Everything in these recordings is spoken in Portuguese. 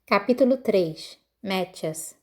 Capítulo 3. Mathias.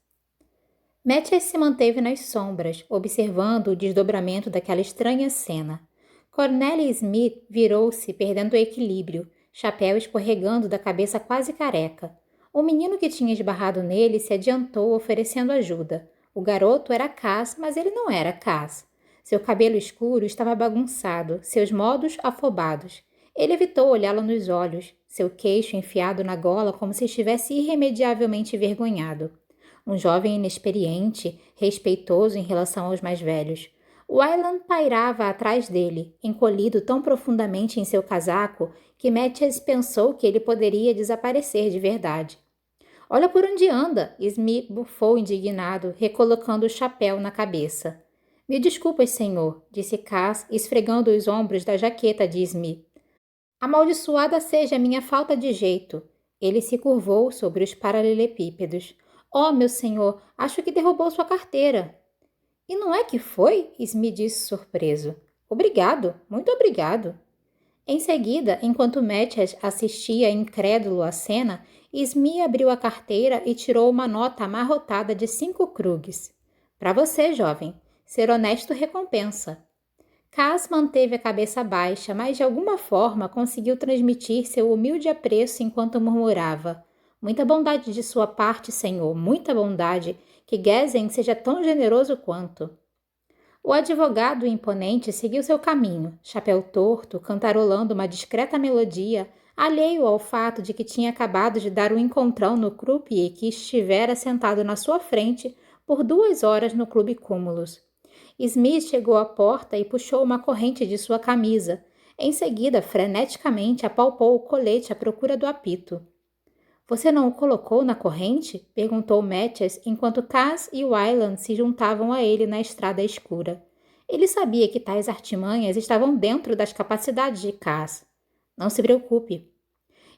Mathias se manteve nas sombras, observando o desdobramento daquela estranha cena. Cornélia Smith virou-se, perdendo o equilíbrio, chapéu escorregando da cabeça quase careca. O menino que tinha esbarrado nele se adiantou, oferecendo ajuda. O garoto era Cass, mas ele não era Cass. Seu cabelo escuro estava bagunçado, seus modos afobados. Ele evitou olhá-la nos olhos, seu queixo enfiado na gola como se estivesse irremediavelmente envergonhado. Um jovem inexperiente, respeitoso em relação aos mais velhos. Wyland pairava atrás dele, encolhido tão profundamente em seu casaco que Mathias pensou que ele poderia desaparecer de verdade. Olha por onde anda, Smith bufou indignado, recolocando o chapéu na cabeça. Me desculpas, senhor, disse Cass, esfregando os ombros da jaqueta de Smith. Amaldiçoada seja a minha falta de jeito. Ele se curvou sobre os paralelepípedos. Oh, meu senhor, acho que derrubou sua carteira. E não é que foi? Smith disse surpreso. Obrigado, muito obrigado. Em seguida, enquanto Mathias assistia incrédulo à cena, Smith abriu a carteira e tirou uma nota amarrotada de 5 krugs. Para você, jovem. Ser honesto recompensa. Cass manteve a cabeça baixa, mas de alguma forma conseguiu transmitir seu humilde apreço enquanto murmurava. Muita bondade de sua parte, senhor, muita bondade, que Gessen seja tão generoso quanto. O advogado imponente seguiu seu caminho, chapéu torto, cantarolando uma discreta melodia, alheio ao fato de que tinha acabado de dar um encontrão no croupier que estivera sentado na sua frente por 2 horas no Clube Cúmulos. Smith chegou à porta e puxou uma corrente de sua camisa. Em seguida, freneticamente, apalpou o colete à procura do apito. Você não o colocou na corrente? Perguntou Mathias, enquanto Cass e Wyland se juntavam a ele na estrada escura. Ele sabia que tais artimanhas estavam dentro das capacidades de Cass. Não se preocupe.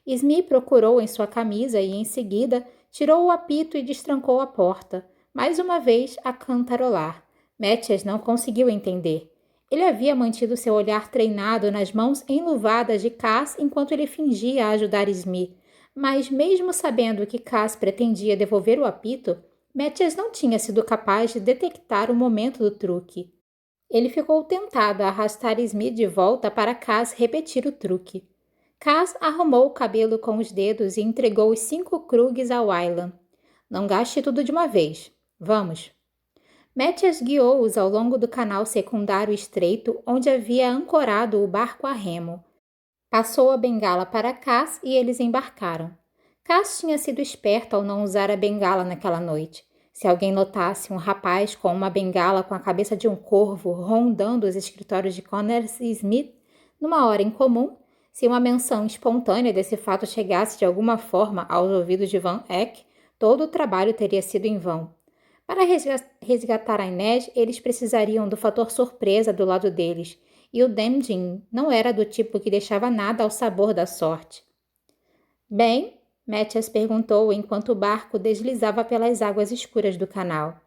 Smith procurou em sua camisa e, em seguida, tirou o apito e destrancou a porta, mais uma vez a cantarolar. Mathias não conseguiu entender. Ele havia mantido seu olhar treinado nas mãos enluvadas de Cass enquanto ele fingia ajudar Smith, mas mesmo sabendo que Cass pretendia devolver o apito, Mathias não tinha sido capaz de detectar o momento do truque. Ele ficou tentado a arrastar Smith de volta para Cass repetir o truque. Cass arrumou o cabelo com os dedos e entregou os 5 krugs a Wyland. Não gaste tudo de uma vez. Vamos. Mathias guiou-os ao longo do canal secundário estreito onde havia ancorado o barco a remo. Passou a bengala para Cass e eles embarcaram. Cass tinha sido esperto ao não usar a bengala naquela noite. Se alguém notasse um rapaz com uma bengala com a cabeça de um corvo rondando os escritórios de Connors e Smith, numa hora incomum, se uma menção espontânea desse fato chegasse de alguma forma aos ouvidos de Van Eck, todo o trabalho teria sido em vão. Para resgatar a Inês, eles precisariam do fator surpresa do lado deles, e o Demjin não era do tipo que deixava nada ao sabor da sorte. Bem, Mathias perguntou enquanto o barco deslizava pelas águas escuras do canal.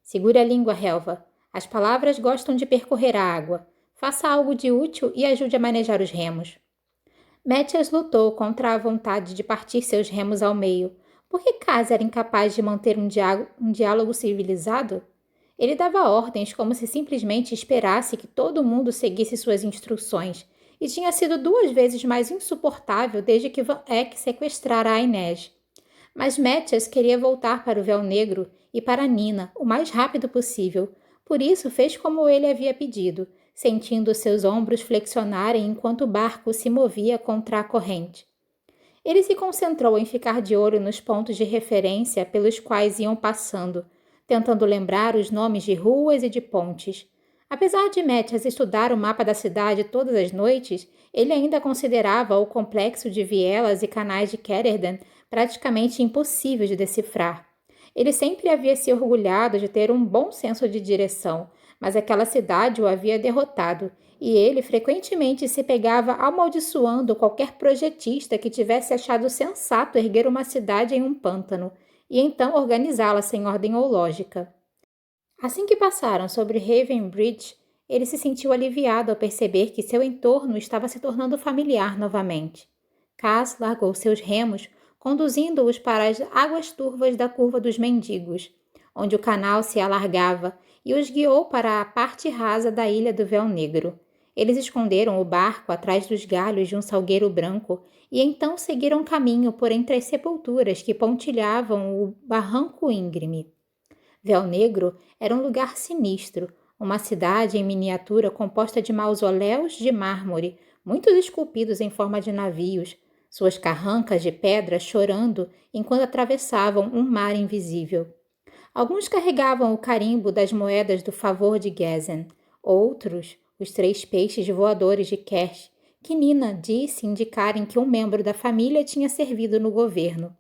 Segure a língua, Helva. As palavras gostam de percorrer a água. Faça algo de útil e ajude a manejar os remos. Mathias lutou contra a vontade de partir seus remos ao meio. Por que Cass era incapaz de manter um diálogo civilizado? Ele dava ordens como se simplesmente esperasse que todo mundo seguisse suas instruções, e tinha sido 2 vezes mais insuportável desde que Van Eck sequestrara a Inês. Mas Mathias queria voltar para o véu negro e para Nina o mais rápido possível, por isso fez como ele havia pedido, sentindo seus ombros flexionarem enquanto o barco se movia contra a corrente. Ele se concentrou em ficar de olho nos pontos de referência pelos quais iam passando, tentando lembrar os nomes de ruas e de pontes. Apesar de Mathias estudar o mapa da cidade todas as noites, ele ainda considerava o complexo de vielas e canais de Ketterdam praticamente impossível de decifrar. Ele sempre havia se orgulhado de ter um bom senso de direção, mas aquela cidade o havia derrotado, e ele frequentemente se pegava amaldiçoando qualquer projetista que tivesse achado sensato erguer uma cidade em um pântano, e então organizá-la sem ordem ou lógica. Assim que passaram sobre Haven Bridge, ele se sentiu aliviado ao perceber que seu entorno estava se tornando familiar novamente. Cass largou seus remos, conduzindo-os para as águas turvas da Curva dos Mendigos, onde o canal se alargava, e os guiou para a parte rasa da ilha do Véu Negro. Eles esconderam o barco atrás dos galhos de um salgueiro branco e então seguiram caminho por entre as sepulturas que pontilhavam o barranco íngreme. Véu Negro era um lugar sinistro, uma cidade em miniatura composta de mausoléus de mármore, muitos esculpidos em forma de navios, suas carrancas de pedra chorando enquanto atravessavam um mar invisível. Alguns carregavam o carimbo das moedas do favor de Gezen, outros, os 3 peixes voadores de Kersh, que Nina disse indicarem que um membro da família tinha servido no governo.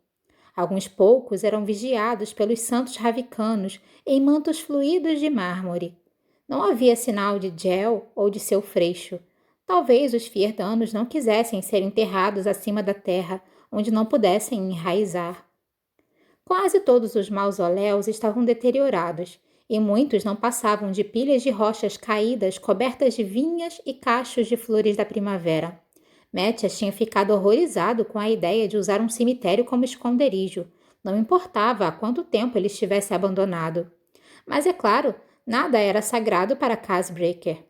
Alguns poucos eram vigiados pelos santos ravicanos em mantos fluídos de mármore. Não havia sinal de Gel ou de seu freixo. Talvez os fierdanos não quisessem ser enterrados acima da terra, onde não pudessem enraizar. Quase todos os mausoléus estavam deteriorados, e muitos não passavam de pilhas de rochas caídas cobertas de vinhas e cachos de flores da primavera. Mathias tinha ficado horrorizado com a ideia de usar um cemitério como esconderijo. Não importava há quanto tempo ele estivesse abandonado. Mas, é claro, nada era sagrado para Casbreaker.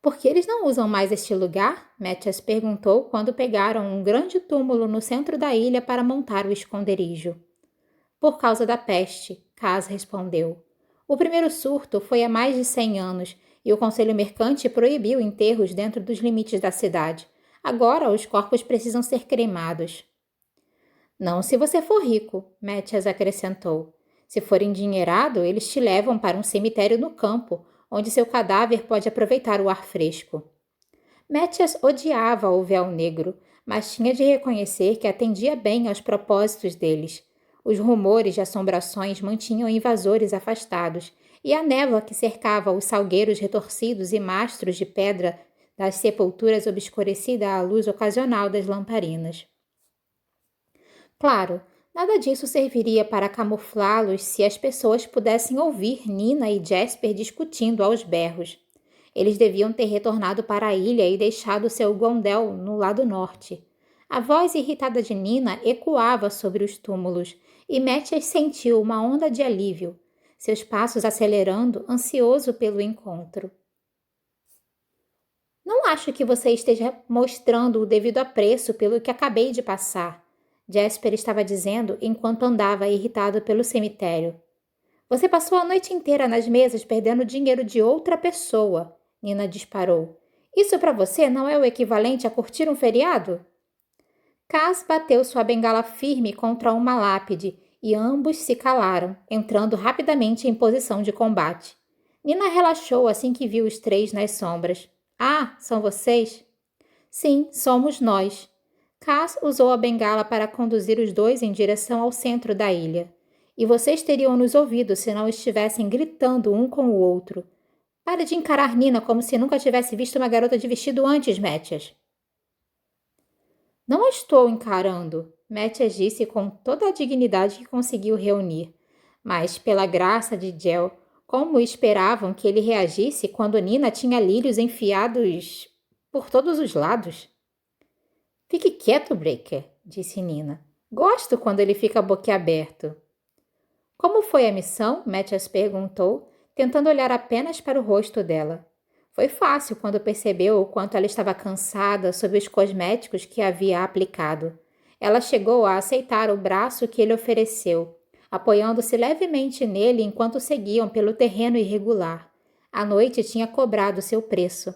Por que eles não usam mais este lugar? Mathias perguntou quando pegaram um grande túmulo no centro da ilha para montar o esconderijo. Por causa da peste, Cas respondeu. O primeiro surto foi há mais de 100 anos e o Conselho Mercante proibiu enterros dentro dos limites da cidade. Agora os corpos precisam ser cremados. Não se você for rico, Mathias acrescentou. Se for endinheirado, eles te levam para um cemitério no campo, onde seu cadáver pode aproveitar o ar fresco. Mathias odiava o Véu Negro, mas tinha de reconhecer que atendia bem aos propósitos deles. Os rumores de assombrações mantinham invasores afastados, e a névoa que cercava os salgueiros retorcidos e mastros de pedra das sepulturas obscurecida à luz ocasional das lamparinas. Claro, nada disso serviria para camuflá-los se as pessoas pudessem ouvir Nina e Jasper discutindo aos berros. Eles deviam ter retornado para a ilha e deixado seu gondel no lado norte. A voz irritada de Nina ecoava sobre os túmulos, e Mathias sentiu uma onda de alívio, seus passos acelerando, ansioso pelo encontro. Não acho que você esteja mostrando o devido apreço pelo que acabei de passar, Jasper estava dizendo enquanto andava irritado pelo cemitério. Você passou a noite inteira nas mesas perdendo dinheiro de outra pessoa, Nina disparou. Isso para você não é o equivalente a curtir um feriado? Cas bateu sua bengala firme contra uma lápide e ambos se calaram, entrando rapidamente em posição de combate. Nina relaxou assim que viu os 3 nas sombras. Ah, são vocês? Sim, somos nós. Cas usou a bengala para conduzir os 2 em direção ao centro da ilha. E vocês teriam nos ouvido se não estivessem gritando um com o outro. Pare de encarar Nina como se nunca tivesse visto uma garota de vestido antes, Mathias. Não a estou encarando, Mathias disse com toda a dignidade que conseguiu reunir. Mas, pela graça de Gel, como esperavam que ele reagisse quando Nina tinha lírios enfiados por todos os lados? Fique quieto, Breaker, disse Nina. Gosto quando ele fica boquiaberto. Como foi a missão? Mathias perguntou, tentando olhar apenas para o rosto dela. Foi fácil quando percebeu o quanto ela estava cansada sob os cosméticos que havia aplicado. Ela chegou a aceitar o braço que ele ofereceu, apoiando-se levemente nele enquanto seguiam pelo terreno irregular. A noite tinha cobrado seu preço.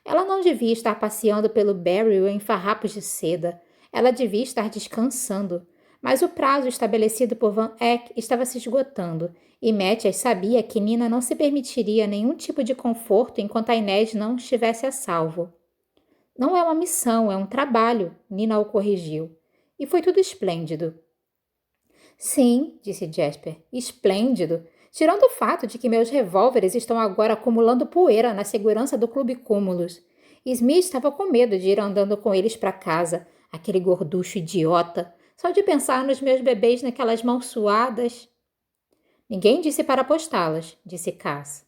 Ela não devia estar passeando pelo Barrel em farrapos de seda. Ela devia estar descansando. Mas o prazo estabelecido por Van Eck estava se esgotando, e Mathias sabia que Nina não se permitiria nenhum tipo de conforto enquanto a Inês não estivesse a salvo. Não é uma missão, é um trabalho, Nina o corrigiu. E foi tudo esplêndido. Sim, disse Jasper, esplêndido. Tirando o fato de que meus revólveres estão agora acumulando poeira na segurança do Clube Cúmulos. Smith estava com medo de ir andando com eles para casa, aquele gorducho idiota. Só de pensar nos meus bebês naquelas mãos suadas. Ninguém disse para apostá-las, disse Cass.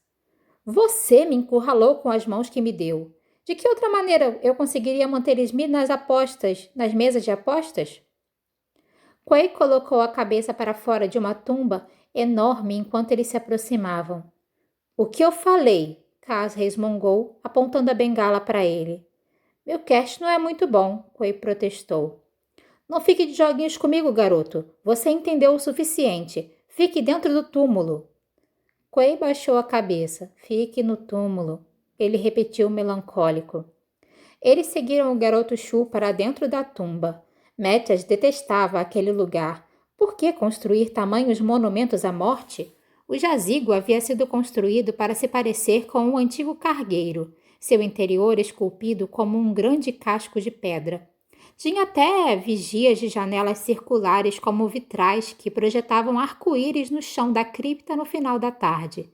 Você me encurralou com as mãos que me deu. De que outra maneira eu conseguiria manter Smith nas apostas, nas mesas de apostas? Quay colocou a cabeça para fora de uma tumba enorme enquanto eles se aproximavam. O que eu falei? Cas resmungou, apontando a bengala para ele. Meu cast não é muito bom, Quay protestou. Não fique de joguinhos comigo, garoto. Você entendeu o suficiente. Fique dentro do túmulo. Quay baixou a cabeça. Fique no túmulo. Ele repetiu melancólico. Eles seguiram o garoto Shu para dentro da tumba. Mathias detestava aquele lugar. Por que construir tamanhos monumentos à morte? O jazigo havia sido construído para se parecer com um antigo cargueiro, seu interior esculpido como um grande casco de pedra. Tinha até vigias de janelas circulares como vitrais que projetavam arco-íris no chão da cripta no final da tarde.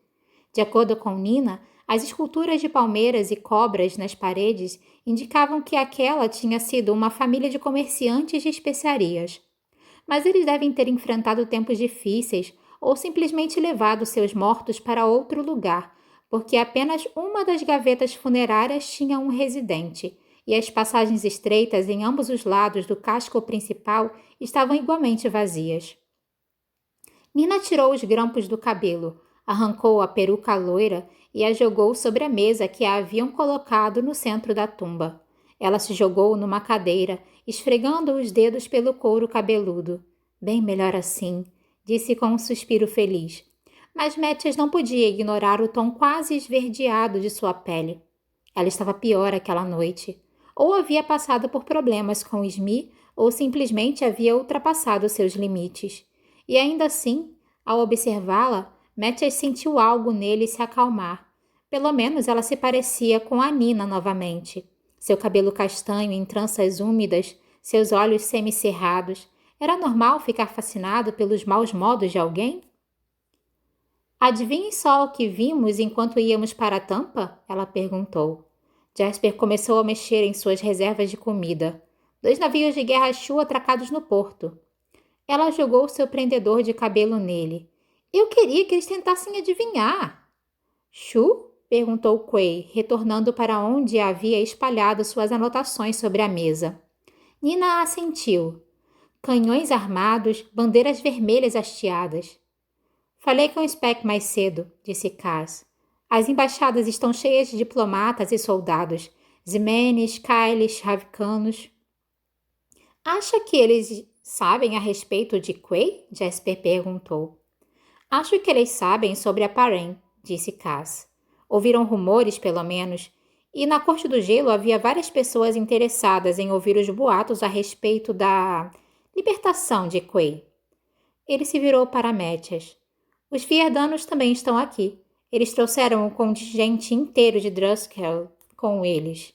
De acordo com Nina, as esculturas de palmeiras e cobras nas paredes indicavam que aquela tinha sido uma família de comerciantes de especiarias. Mas eles devem ter enfrentado tempos difíceis ou simplesmente levado seus mortos para outro lugar, porque apenas uma das gavetas funerárias tinha um residente, e as passagens estreitas em ambos os lados do casco principal estavam igualmente vazias. Nina tirou os grampos do cabelo, arrancou a peruca loira e a jogou sobre a mesa que a haviam colocado no centro da tumba. Ela se jogou numa cadeira, esfregando os dedos pelo couro cabeludo. Bem melhor assim, disse com um suspiro feliz. Mas Mathias não podia ignorar o tom quase esverdeado de sua pele. Ela estava pior aquela noite. Ou havia passado por problemas com Smee, ou simplesmente havia ultrapassado seus limites. E ainda assim, ao observá-la, Mathias sentiu algo nele se acalmar. Pelo menos ela se parecia com a Nina novamente. Seu cabelo castanho em tranças úmidas, seus olhos semicerrados. Era normal ficar fascinado pelos maus modos de alguém? Adivinhe só o que vimos enquanto íamos para a tampa? Ela perguntou. Jasper começou a mexer em suas reservas de comida. 2 navios de guerra Shu atracados no porto. Ela jogou seu prendedor de cabelo nele. Eu queria que eles tentassem adivinhar. Shu? Perguntou Quay, retornando para onde havia espalhado suas anotações sobre a mesa. Nina assentiu. Canhões armados, bandeiras vermelhas hasteadas. Falei com o Speck mais cedo, disse Cass. As embaixadas estão cheias de diplomatas e soldados. Ximenes, Kyles, Ravicanos. Acha que eles sabem a respeito de Quay? Jasper perguntou. Acho que eles sabem sobre a Paren, disse Cass. Ouviram rumores, pelo menos, e na Corte do Gelo havia várias pessoas interessadas em ouvir os boatos a respeito da libertação de Quay. Ele se virou para Mathias. Os Fierdanos também estão aqui. Eles trouxeram um contingente inteiro de Druskel com eles.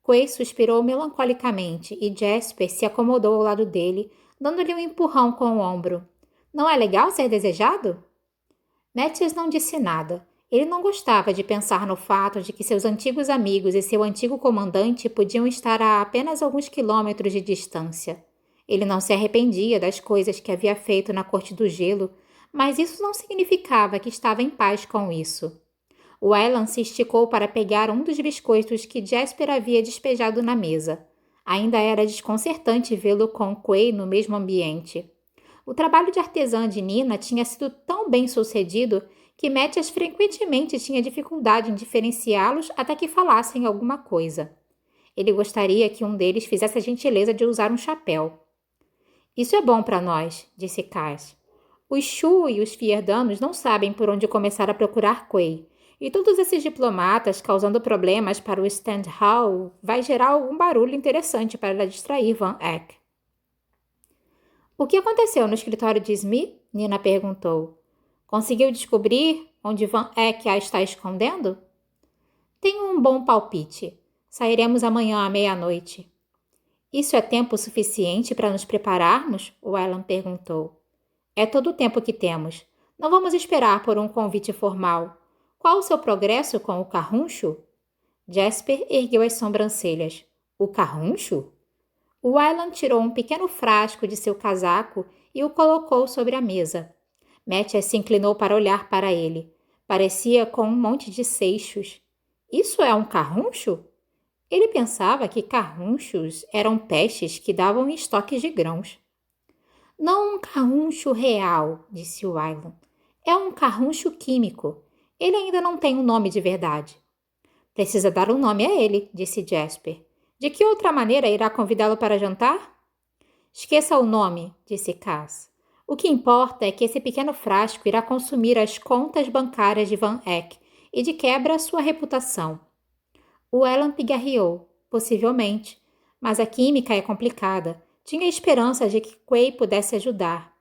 Quay suspirou melancolicamente e Jasper se acomodou ao lado dele, dando-lhe um empurrão com o ombro. Não é legal ser desejado? Mathias não disse nada. Ele não gostava de pensar no fato de que seus antigos amigos e seu antigo comandante podiam estar a apenas alguns quilômetros de distância. Ele não se arrependia das coisas que havia feito na Corte do Gelo, mas isso não significava que estava em paz com isso. O Alan se esticou para pegar um dos biscoitos que Jasper havia despejado na mesa. Ainda era desconcertante vê-lo com Quay no mesmo ambiente. O trabalho de artesã de Nina tinha sido tão bem sucedido que Mathias frequentemente tinha dificuldade em diferenciá-los até que falassem alguma coisa. Ele gostaria que um deles fizesse a gentileza de usar um chapéu. Isso é bom para nós, disse Cass. Os Shu e os Fierdanos não sabem por onde começar a procurar Quay, e todos esses diplomatas causando problemas para o Stand Hall vai gerar algum barulho interessante para distrair Van Eck. O que aconteceu no escritório de Smee? Nina perguntou. Conseguiu descobrir onde Van Eck a está escondendo? Tenho um bom palpite. Sairemos amanhã à meia-noite. Isso é tempo suficiente para nos prepararmos? O Alan perguntou. É todo o tempo que temos. Não vamos esperar por um convite formal. Qual o seu progresso com o carruncho? Jasper ergueu as sobrancelhas. O carruncho? O Alan tirou um pequeno frasco de seu casaco e o colocou sobre a mesa. Mathias se inclinou para olhar para ele. Parecia com um monte de seixos. Isso é um carruncho? Ele pensava que carrunchos eram pestes que davam em estoques de grãos. Não um carruncho real, disse Wylan. É um carruncho químico. Ele ainda não tem um nome de verdade. Precisa dar um nome a ele, disse Jasper. De que outra maneira irá convidá-lo para jantar? Esqueça o nome, disse Cass. O que importa é que esse pequeno frasco irá consumir as contas bancárias de Van Eck e de quebra sua reputação. O Elan pigarreou, possivelmente, mas a química é complicada. Tinha esperança de que Quay pudesse ajudar.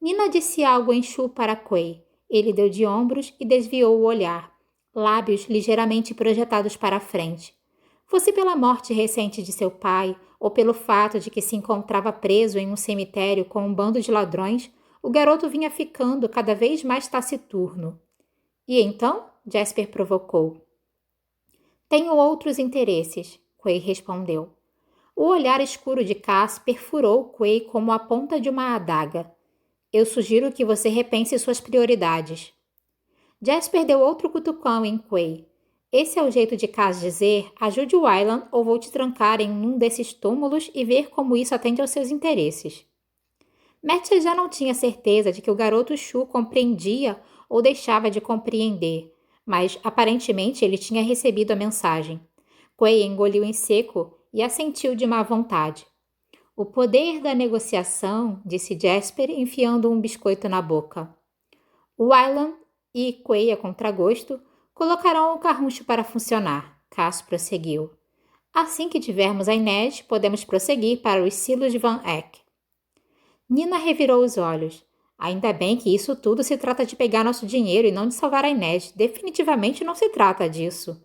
Nina disse algo em Shu para Quay. Ele deu de ombros e desviou o olhar, lábios ligeiramente projetados para a frente. Fosse pela morte recente de seu pai ou pelo fato de que se encontrava preso em um cemitério com um bando de ladrões, o garoto vinha ficando cada vez mais taciturno. E então? Jasper provocou. Tenho outros interesses, Quay respondeu. O olhar escuro de Cass perfurou Quay como a ponta de uma adaga. Eu sugiro que você repense suas prioridades. Jasper deu outro cutucão em Quay. Esse é o jeito de Cass dizer, ajude o Wylan ou vou te trancar em um desses túmulos e ver como isso atende aos seus interesses. Matthew já não tinha certeza de que o garoto Shu compreendia ou deixava de compreender, mas aparentemente ele tinha recebido a mensagem. Quay engoliu em seco e assentiu de má vontade. O poder da negociação, disse Jasper, enfiando um biscoito na boca. Wylan e Quay, a contragosto, colocarão o carruncho para funcionar, Cass prosseguiu. Assim que tivermos a Inês, podemos prosseguir para os silos de Van Eck. Nina revirou os olhos. Ainda bem que isso tudo se trata de pegar nosso dinheiro e não de salvar a Inês. Definitivamente não se trata disso.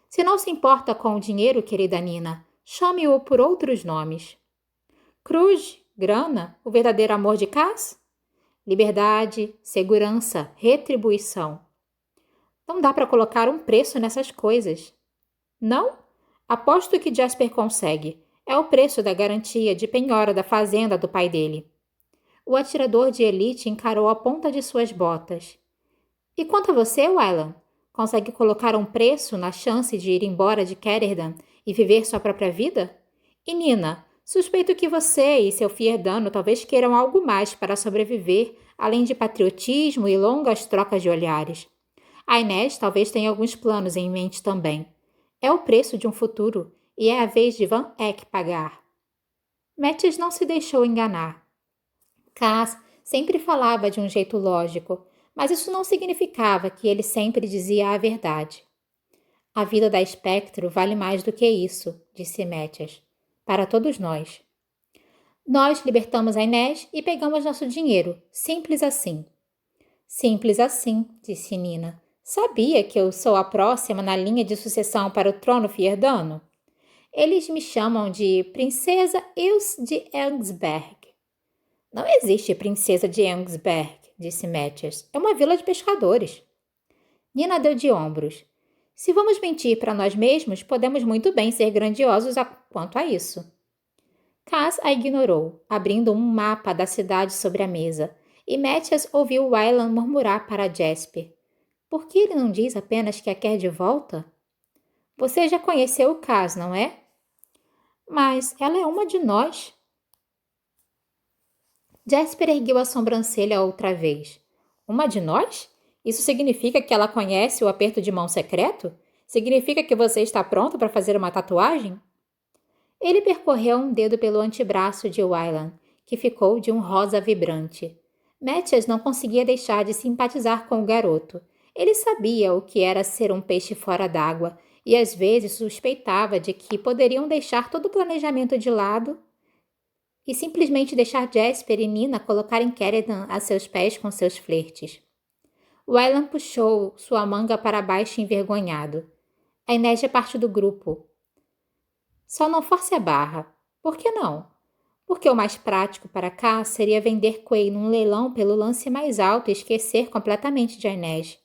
Se não se importa com o dinheiro, querida Nina, chame-o por outros nomes. Cruz, grana, o verdadeiro amor de Cass? Liberdade, segurança, retribuição. Não dá para colocar um preço nessas coisas. Não? Aposto que Jasper consegue. É o preço da garantia de penhora da fazenda do pai dele. O atirador de elite encarou a ponta de suas botas. E quanto a você, Wylan? Consegue colocar um preço na chance de ir embora de Caterham e viver sua própria vida? E Nina, suspeito que você e seu fierdano talvez queiram algo mais para sobreviver, além de patriotismo e longas trocas de olhares. A Inês talvez tenha alguns planos em mente também. É o preço de um futuro, e é a vez de Van Eck pagar. Matthews não se deixou enganar. Cass sempre falava de um jeito lógico, mas isso não significava que ele sempre dizia a verdade. A vida da Espectro vale mais do que isso, disse Matthews. Para todos nós. Nós libertamos a Inês e pegamos nosso dinheiro. Simples assim. Simples assim, disse Nina. Sabia que eu sou a próxima na linha de sucessão para o trono fierdano? Eles me chamam de Princesa Ilse de Engsberg. Não existe Princesa de Engsberg, disse Matthews. É uma vila de pescadores. Nina deu de ombros. Se vamos mentir para nós mesmos, podemos muito bem ser grandiosos quanto a isso. Cass a ignorou, abrindo um mapa da cidade sobre a mesa, e Matthews ouviu Wylan murmurar para Jasper. Por que ele não diz apenas que a quer de volta? Você já conheceu Cass, não é? Mas ela é uma de nós. Jasper ergueu a sobrancelha outra vez. Uma de nós? Isso significa que ela conhece o aperto de mão secreto? Significa que você está pronto para fazer uma tatuagem? Ele percorreu um dedo pelo antebraço de Wylan, que ficou de um rosa vibrante. Matthews não conseguia deixar de simpatizar com o garoto. Ele sabia o que era ser um peixe fora d'água e às vezes suspeitava de que poderiam deixar todo o planejamento de lado e simplesmente deixar Jasper e Nina colocarem Caterham a seus pés com seus flertes. Wylan puxou sua manga para baixo envergonhado. A Inês é parte do grupo. Só não force a barra. Por que não? Porque o mais prático para cá seria vender Quay num leilão pelo lance mais alto e esquecer completamente de Inês.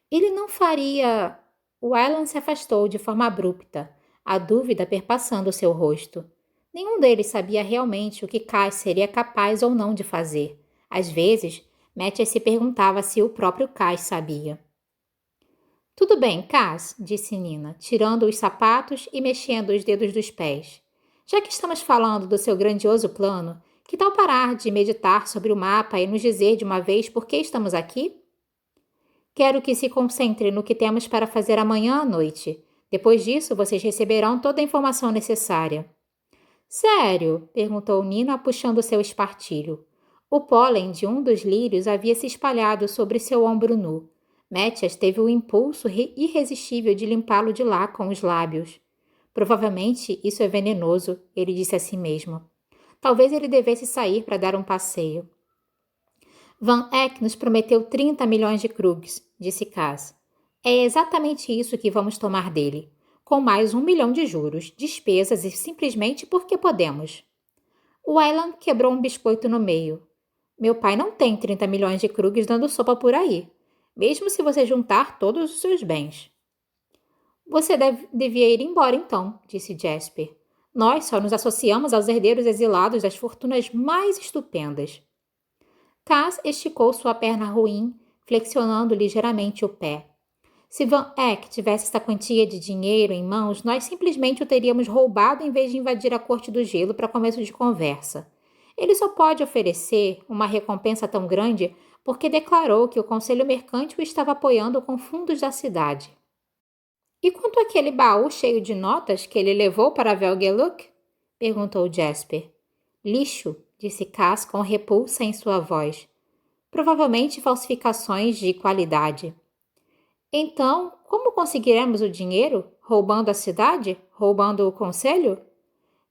Ele não faria... Wylan se afastou de forma abrupta, a dúvida perpassando seu rosto. Nenhum deles sabia realmente o que Cass seria capaz ou não de fazer. Às vezes, Matthews se perguntava se o próprio Cass sabia. Tudo bem, Cass, disse Nina, tirando os sapatos e mexendo os dedos dos pés. Já que estamos falando do seu grandioso plano, Que tal parar de meditar sobre o mapa e nos dizer de uma vez por que estamos aqui? Quero que se concentre no que temos para fazer amanhã à noite. Depois disso, vocês receberão toda a informação necessária. Sério? Perguntou Nina, puxando seu espartilho. O pólen de um dos lírios havia se espalhado sobre seu ombro nu. Mathias teve o impulso irresistível de limpá-lo de lá com os lábios. Provavelmente isso é venenoso, ele disse a si mesmo. Talvez ele devesse sair para dar um passeio. Van Eck nos prometeu 30 milhões de krugs, disse Cass. É exatamente isso que vamos tomar dele, com mais 1 milhão de juros, despesas e simplesmente porque podemos. O Wayland quebrou um biscoito no meio. Meu pai não tem 30 milhões de krugs dando sopa por aí, mesmo se você juntar todos os seus bens. Você devia ir embora então, disse Jasper. Nós só nos associamos aos herdeiros exilados das fortunas mais estupendas. Cass esticou sua perna ruim, flexionando ligeiramente o pé. Se Van Eck tivesse essa quantia de dinheiro em mãos, nós simplesmente o teríamos roubado em vez de invadir a Corte do Gelo para começo de conversa. Ele só pode oferecer uma recompensa tão grande porque declarou que o Conselho Mercante o estava apoiando com fundos da cidade. E quanto àquele baú cheio de notas que ele levou para Velgeluk? Perguntou Jasper. Lixo, disse Cass com repulsa em sua voz. Provavelmente falsificações de qualidade. Então, como conseguiremos o dinheiro? Roubando a cidade? Roubando o conselho?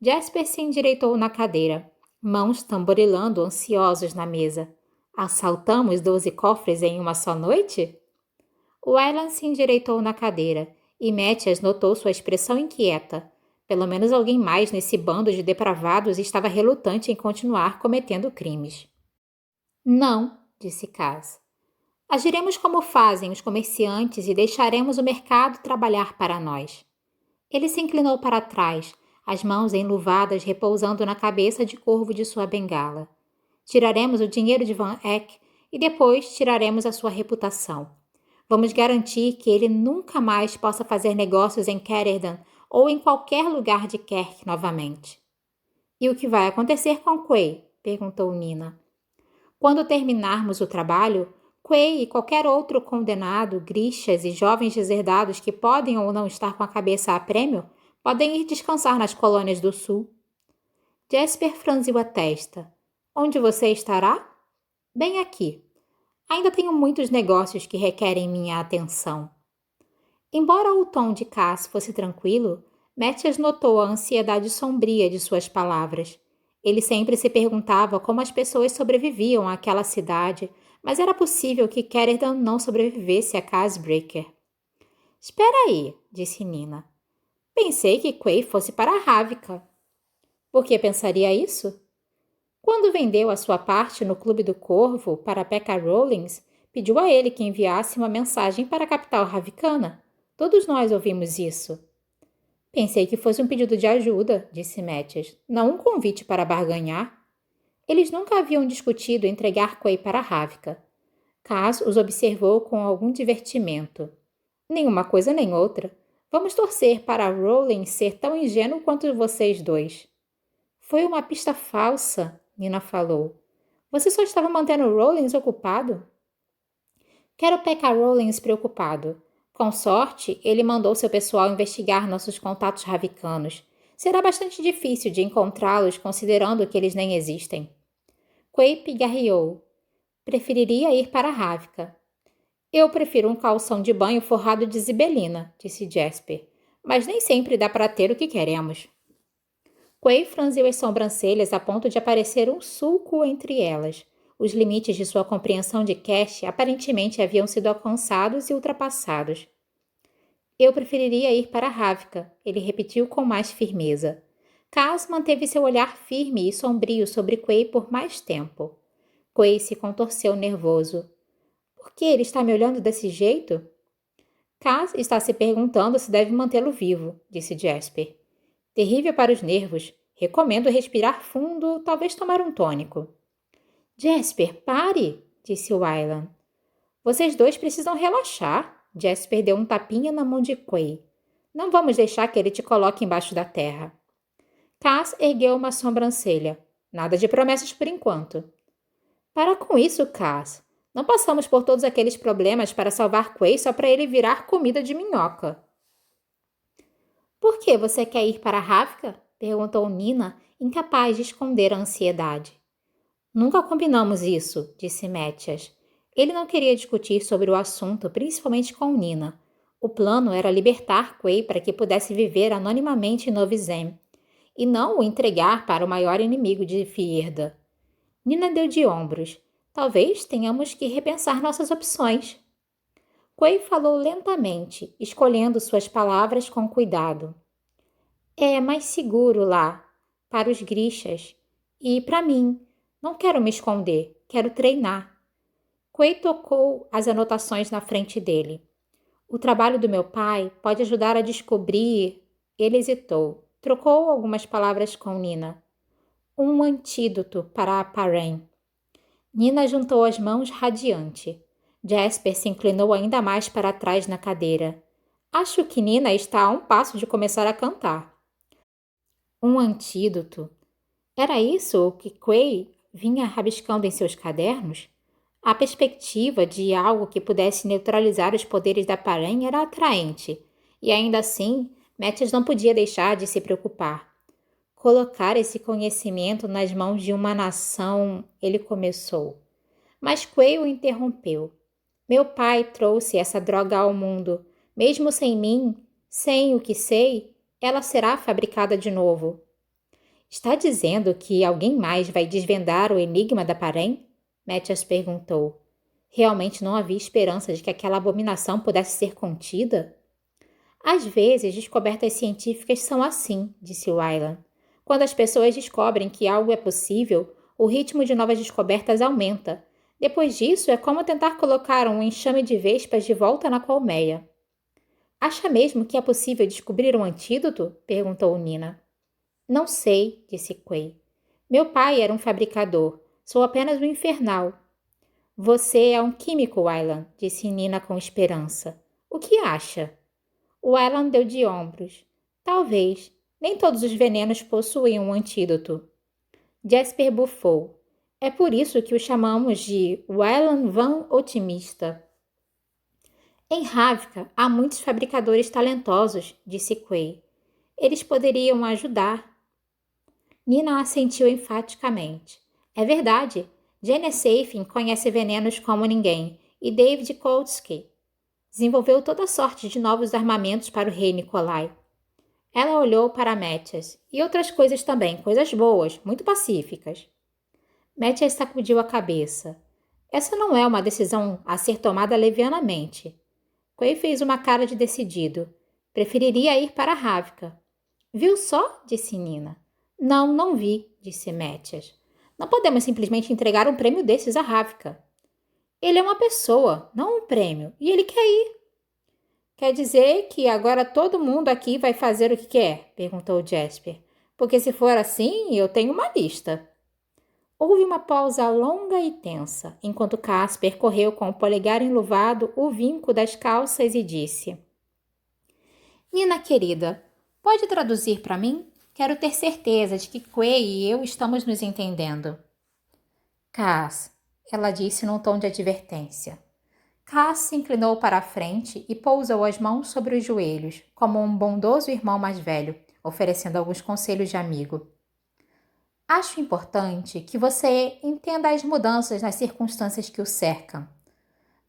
Jasper se endireitou na cadeira, mãos tamborilando ansiosos na mesa. Assaltamos 12 cofres em uma só noite? Wayland se endireitou na cadeira e Mathias notou sua expressão inquieta. Pelo menos alguém mais nesse bando de depravados estava relutante em continuar cometendo crimes. Não, disse Cass. Agiremos como fazem os comerciantes e deixaremos o mercado trabalhar para nós. Ele se inclinou para trás, as mãos enluvadas repousando na cabeça de corvo de sua bengala. Tiraremos o dinheiro de Van Eck e depois tiraremos a sua reputação. Vamos garantir que ele nunca mais possa fazer negócios em Caterham ou em qualquer lugar de Kerk novamente. E o que vai acontecer com Quay? Perguntou Nina. Quando terminarmos o trabalho, Quay e qualquer outro condenado, grixas e jovens deserdados que podem ou não estar com a cabeça a prêmio, podem ir descansar nas colônias do sul. Jasper franziu a testa. Onde você estará? Bem aqui. Ainda tenho muitos negócios que requerem minha atenção. Embora o tom de Cass fosse tranquilo, Mathias notou a ansiedade sombria de suas palavras. Ele sempre se perguntava como as pessoas sobreviviam àquela cidade, mas era possível que Caterham não sobrevivesse a Casbreaker. Espera aí, disse Nina. Pensei que Quay fosse para Ravnica. Por que pensaria isso? Quando vendeu a sua parte no Clube do Corvo para Pekka Rollins, pediu a ele que enviasse uma mensagem para a capital ravicana. Todos nós ouvimos isso. Pensei que fosse um pedido de ajuda, disse Mathias, não um convite para barganhar. Eles nunca haviam discutido entregar Quay para Ravnica. Cass os observou com algum divertimento. Nenhuma coisa nem outra. Vamos torcer para Rollins ser tão ingênuo quanto vocês dois. Foi uma pista falsa, Nina falou. Você só estava mantendo Rollins ocupado? Quero Pekka Rollins preocupado. Com sorte, ele mandou seu pessoal investigar nossos contatos ravicanos. Será bastante difícil de encontrá-los considerando que eles nem existem. Quay pigarreou. Preferiria ir para Ravnica. Eu prefiro um calção de banho forrado de zibelina, disse Jasper. Mas nem sempre dá para ter o que queremos. Quay franziu as sobrancelhas a ponto de aparecer um sulco entre elas. Os limites de sua compreensão de Cash aparentemente haviam sido alcançados e ultrapassados. Eu preferiria ir para Ravnica, ele repetiu com mais firmeza. Cass manteve seu olhar firme e sombrio sobre Quay por mais tempo. Quay se contorceu nervoso. Por que ele está me olhando desse jeito? Cass está se perguntando se deve mantê-lo vivo, disse Jasper. Terrível para os nervos. Recomendo respirar fundo, talvez tomar um tônico. Jasper, pare, disse Wayland. Vocês dois precisam relaxar. Jasper deu um tapinha na mão de Quay. Não vamos deixar que ele te coloque embaixo da terra. Cass ergueu uma sobrancelha. Nada de promessas por enquanto. Para com isso, Cass. Não passamos por todos aqueles problemas para salvar Quay só para ele virar comida de minhoca. Por que você quer ir para Ravka? Perguntou Nina, incapaz de esconder a ansiedade. Nunca combinamos isso, disse Mathias. Ele não queria discutir sobre o assunto, principalmente com Nina. O plano era libertar Quay para que pudesse viver anonimamente em Novi Zem, e não o entregar para o maior inimigo de Fierda. Nina deu de ombros. Talvez tenhamos que repensar nossas opções. Quay falou lentamente, escolhendo suas palavras com cuidado. É mais seguro lá, para os Grishas. E para mim, não quero me esconder, quero treinar. Quay tocou as anotações na frente dele. O trabalho do meu pai pode ajudar a descobrir. Ele hesitou, trocou algumas palavras com Nina. Um antídoto para a Paren. Nina juntou as mãos radiante. Jasper se inclinou ainda mais para trás na cadeira. Acho que Nina está a um passo de começar a cantar. Um antídoto. Era isso o que Quay vinha rabiscando em seus cadernos? A perspectiva de algo que pudesse neutralizar os poderes da Paren era atraente, e ainda assim, Mathias não podia deixar de se preocupar. Colocar esse conhecimento nas mãos de uma nação, ele começou. Mas Quay o interrompeu. Meu pai trouxe essa droga ao mundo. Mesmo sem mim, sem o que sei, ela será fabricada de novo. Está dizendo que alguém mais vai desvendar o enigma da Paren? Mathias perguntou. Realmente não havia esperança de que aquela abominação pudesse ser contida? Às vezes, descobertas científicas são assim, disse Wylan. Quando as pessoas descobrem que algo é possível, o ritmo de novas descobertas aumenta. Depois disso, é como tentar colocar um enxame de vespas de volta na colmeia. Acha mesmo que é possível descobrir um antídoto? Perguntou Nina. Não sei, disse Quay. Meu pai era um fabricador. Sou apenas um infernal. Você é um químico, Wylan, disse Nina com esperança. O que acha? Wylan deu de ombros. Talvez. Nem todos os venenos possuem um antídoto. Jasper bufou. É por isso que o chamamos de Wylan Van Otimista. Em Ravka há muitos fabricadores talentosos, disse Quay. Eles poderiam ajudar. Nina assentiu enfaticamente. É verdade. Jenny Safin conhece venenos como ninguém, e David Kolsky desenvolveu toda sorte de novos armamentos para o rei Nikolai. Ela olhou para Mathias, e outras coisas também, coisas boas, muito pacíficas. Mathias sacudiu a cabeça. Essa não é uma decisão a ser tomada levianamente. Quay fez uma cara de decidido. Preferiria ir para Ravka. Viu só? Disse Nina. Não, não vi, disse Mathias. Não podemos simplesmente entregar um prêmio desses a Ravka. Ele é uma pessoa, não um prêmio, e ele quer ir. Quer dizer que agora todo mundo aqui vai fazer o que quer? Perguntou Jasper. Porque se for assim, eu tenho uma lista. Houve uma pausa longa e tensa, enquanto Casper correu com o polegar enluvado o vinco das calças e disse: Nina querida, pode traduzir para mim? Quero ter certeza de que Quay e eu estamos nos entendendo. Cass, ela disse num tom de advertência. Cass se inclinou para a frente e pousou as mãos sobre os joelhos, como um bondoso irmão mais velho, oferecendo alguns conselhos de amigo. Acho importante que você entenda as mudanças nas circunstâncias que o cercam.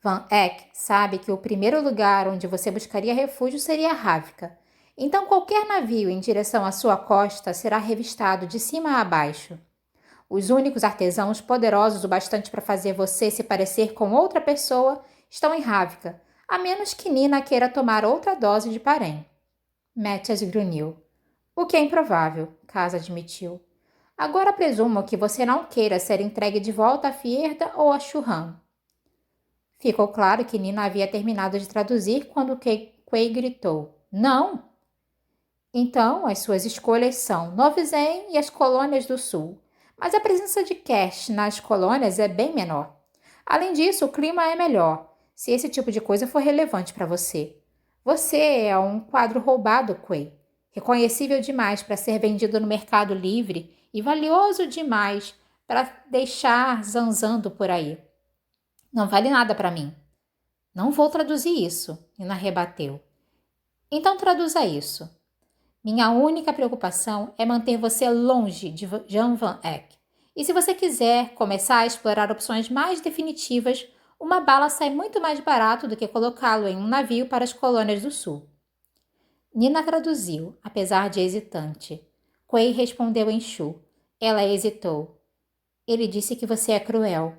Van Eck sabe que o primeiro lugar onde você buscaria refúgio seria Ravka. Então qualquer navio em direção à sua costa será revistado de cima a baixo. Os únicos artesãos poderosos o bastante para fazer você se parecer com outra pessoa estão em Ravka, a menos que Nina queira tomar outra dose de Paren. Mathias grunhiu. O que é improvável, Cass admitiu. Agora presumo que você não queira ser entregue de volta a Fierda ou a Churran. Ficou claro que Nina havia terminado de traduzir quando Quay gritou. Não! Então, as suas escolhas são Novi Zem e as colônias do sul. Mas a presença de cash nas colônias é bem menor. Além disso, o clima é melhor, se esse tipo de coisa for relevante para você. Você é um quadro roubado, Quay. Reconhecível demais para ser vendido no mercado livre e valioso demais para deixar zanzando por aí. Não vale nada para mim. Não vou traduzir isso, Nina rebateu. Então traduza isso. Minha única preocupação é manter você longe de Jean Van Eyck. E se você quiser começar a explorar opções mais definitivas, uma bala sai muito mais barato do que colocá-lo em um navio para as colônias do sul. Nina traduziu, apesar de hesitante. Quay respondeu em Shu. Ela hesitou. Ele disse que você é cruel.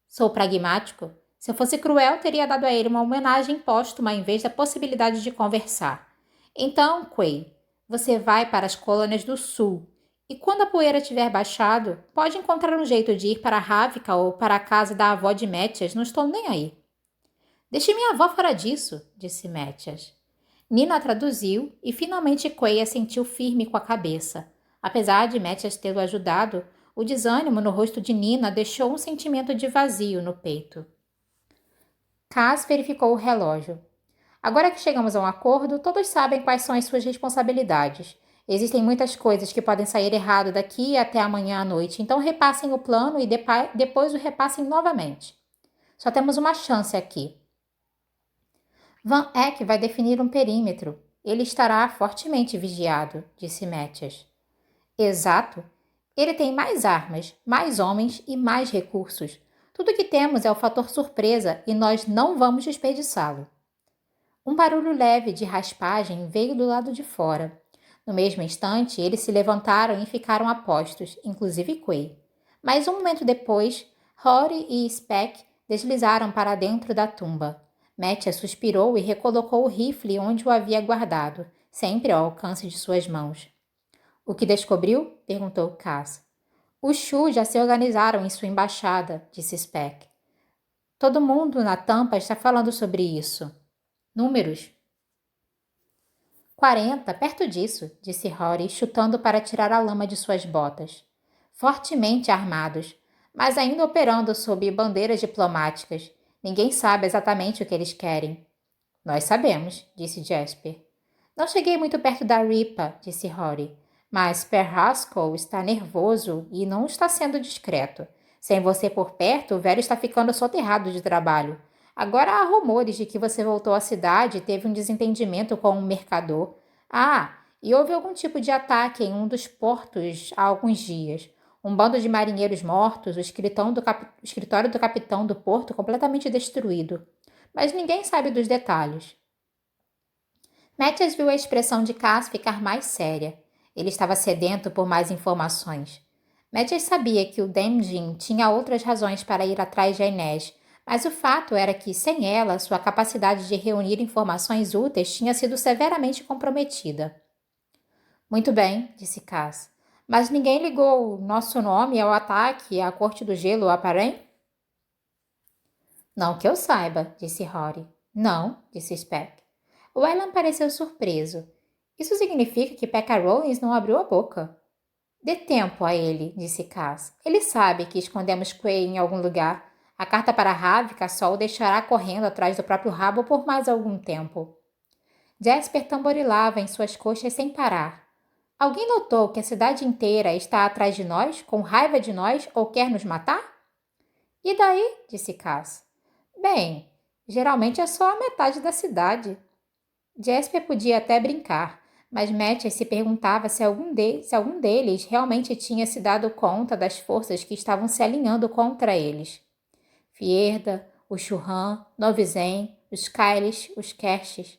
Sou pragmático. Se eu fosse cruel, teria dado a ele uma homenagem póstuma em vez da possibilidade de conversar. Então, Quay, você vai para as colônias do sul. E quando a poeira tiver baixado, pode encontrar um jeito de ir para Ravka ou para a casa da avó de Métias, não estou nem aí. Deixe minha avó fora disso, disse Métias. Nina traduziu e finalmente Quay assentiu firme com a cabeça. Apesar de Métias tê-lo ajudado, o desânimo no rosto de Nina deixou um sentimento de vazio no peito. Cass verificou o relógio. Agora que chegamos a um acordo, todos sabem quais são as suas responsabilidades. Existem muitas coisas que podem sair errado daqui até amanhã à noite, então repassem o plano e depois o repassem novamente. Só temos uma chance aqui. Van Eyck vai definir um perímetro. Ele estará fortemente vigiado, disse Métias. Exato. Ele tem mais armas, mais homens e mais recursos. Tudo o que temos é o fator surpresa e nós não vamos desperdiçá-lo. Um barulho leve de raspagem veio do lado de fora. No mesmo instante, eles se levantaram e ficaram a postos, inclusive Quay. Mas um momento depois, Rory e Speck deslizaram para dentro da tumba. Métias suspirou e recolocou o rifle onde o havia guardado, sempre ao alcance de suas mãos. O que descobriu? Perguntou Cass. Os Shu já se organizaram em sua embaixada, disse Speck. Todo mundo na tampa está falando sobre isso. Números? 40, perto disso, disse Rory, chutando para tirar a lama de suas botas. Fortemente armados, mas ainda operando sob bandeiras diplomáticas. Ninguém sabe exatamente o que eles querem. Nós sabemos, disse Jasper. Não cheguei muito perto da Ripa, disse Rory. Mas Per Haskell está nervoso e não está sendo discreto. Sem você por perto, o velho está ficando soterrado de trabalho. Agora há rumores de que você voltou à cidade e teve um desentendimento com um mercador. E houve algum tipo de ataque em um dos portos há alguns dias. Um bando de marinheiros mortos, o escritório do capitão do porto completamente destruído. Mas ninguém sabe dos detalhes. Métias viu a expressão de Cass ficar mais séria. Ele estava sedento por mais informações. Métias sabia que o Demjin tinha outras razões para ir atrás de Inés, mas o fato era que, sem ela, sua capacidade de reunir informações úteis tinha sido severamente comprometida. Muito bem, disse Cass. Mas ninguém ligou nosso nome ao ataque à Corte do Gelo a Parém? Não que eu saiba, disse Rory. Não, disse Speck. Weyland pareceu surpreso. Isso significa que Pekka Rollins não abriu a boca. Dê tempo a ele, disse Cass. Ele sabe que escondemos Quay em algum lugar. A carta para Ravka só o deixará correndo atrás do próprio rabo por mais algum tempo. Jasper tamborilava em suas coxas sem parar. Alguém notou que a cidade inteira está atrás de nós, com raiva de nós ou quer nos matar? E daí? Disse Cass. Bem, geralmente é só a metade da cidade. Jasper podia até brincar, mas Métias se perguntava se algum deles realmente tinha se dado conta das forças que estavam se alinhando contra eles. Fierda, os Churran, Novizen, os Kailis, os Kershes.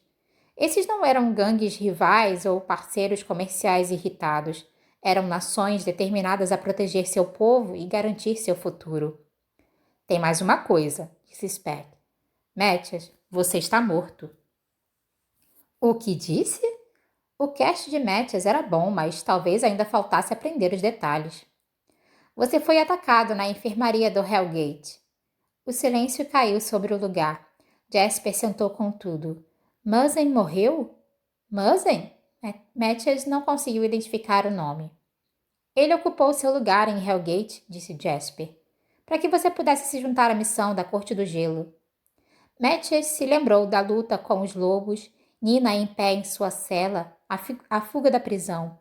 Esses não eram gangues rivais ou parceiros comerciais irritados. Eram nações determinadas a proteger seu povo e garantir seu futuro. Tem mais uma coisa, disse Speck. Métias, você está morto. O que disse? O cast de Métias era bom, mas talvez ainda faltasse aprender os detalhes. Você foi atacado na enfermaria do Hellgate. O silêncio caiu sobre o lugar. Jasper sentou com tudo. Muzzin morreu? Muzzin? Métias não conseguiu identificar o nome. Ele ocupou seu lugar em Hellgate, disse Jasper, para que você pudesse se juntar à missão da Corte do Gelo. Métias se lembrou da luta com os lobos, Nina em pé em sua cela, a fuga da prisão.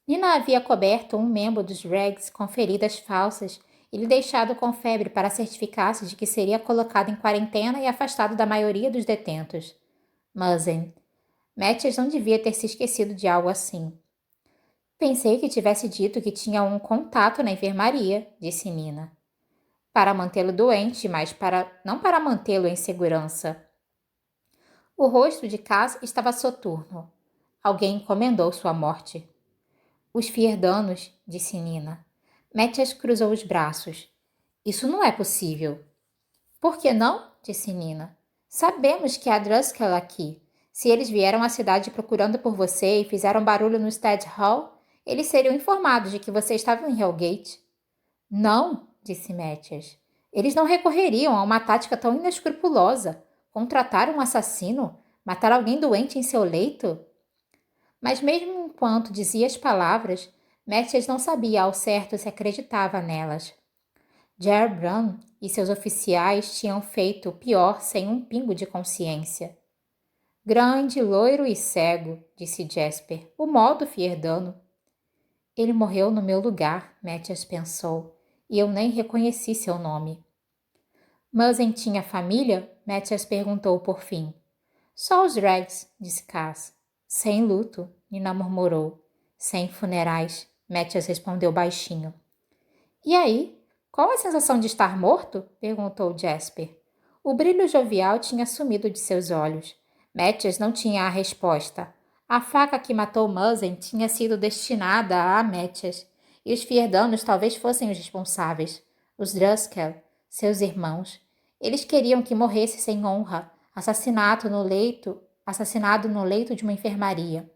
Nina havia coberto um membro dos Rags com feridas falsas e lhe deixado com febre para certificar-se de que seria colocado em quarentena e afastado da maioria dos detentos. Muzzin. Mathias não devia ter se esquecido de algo assim. Pensei que tivesse dito que tinha um contato na enfermaria, disse Nina. Para mantê-lo doente, mas não para mantê-lo em segurança. O rosto de Cass estava soturno. Alguém encomendou sua morte. Os Fierdanos, disse Nina. Mathias cruzou os braços. Isso não é possível. Por que não? Disse Nina. Sabemos que há Driscoll aqui. Se eles vieram à cidade procurando por você e fizeram barulho no Stade Hall, eles seriam informados de que você estava em Hellgate. Não, disse Mathias. Eles não recorreriam a uma tática tão inescrupulosa. Contratar um assassino? Matar alguém doente em seu leito? Mas mesmo enquanto dizia as palavras, Mathias não sabia ao certo se acreditava nelas. Gerbrand e seus oficiais tinham feito o pior sem um pingo de consciência. Grande, loiro e cego, disse Jasper, o modo Fierdano. Ele morreu no meu lugar, Mathias pensou, e eu nem reconheci seu nome. Muzzin tinha família? Mathias perguntou por fim. Só os Rags, disse Cass. Sem luto, Nina murmurou. Sem funerais, Mathias respondeu baixinho. E aí? Qual a sensação de estar morto? Perguntou Jasper. O brilho jovial tinha sumido de seus olhos. Mathias não tinha a resposta. A faca que matou Muzzin tinha sido destinada a Mathias, e os Fierdanos talvez fossem os responsáveis. Os Driscoll, seus irmãos. Eles queriam que morresse sem honra, assassinado no leito de uma enfermaria.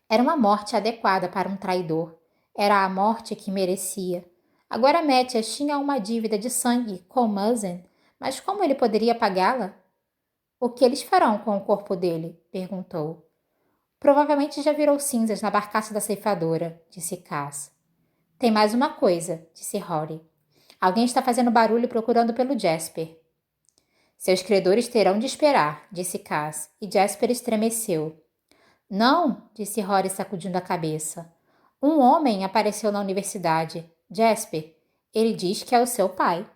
Era uma morte adequada para um traidor. Era a morte que merecia. Agora Mathias tinha uma dívida de sangue com Muzzin, mas como ele poderia pagá-la? O que eles farão com o corpo dele? Perguntou. Provavelmente já virou cinzas na barcaça da ceifadora, disse Cass. Tem mais uma coisa, disse Rory. Alguém está fazendo barulho procurando pelo Jasper. Seus credores terão de esperar, disse Cass, e Jasper estremeceu. Não, disse Rory sacudindo a cabeça. Um homem apareceu na universidade. Jasper, ele diz que é o seu pai.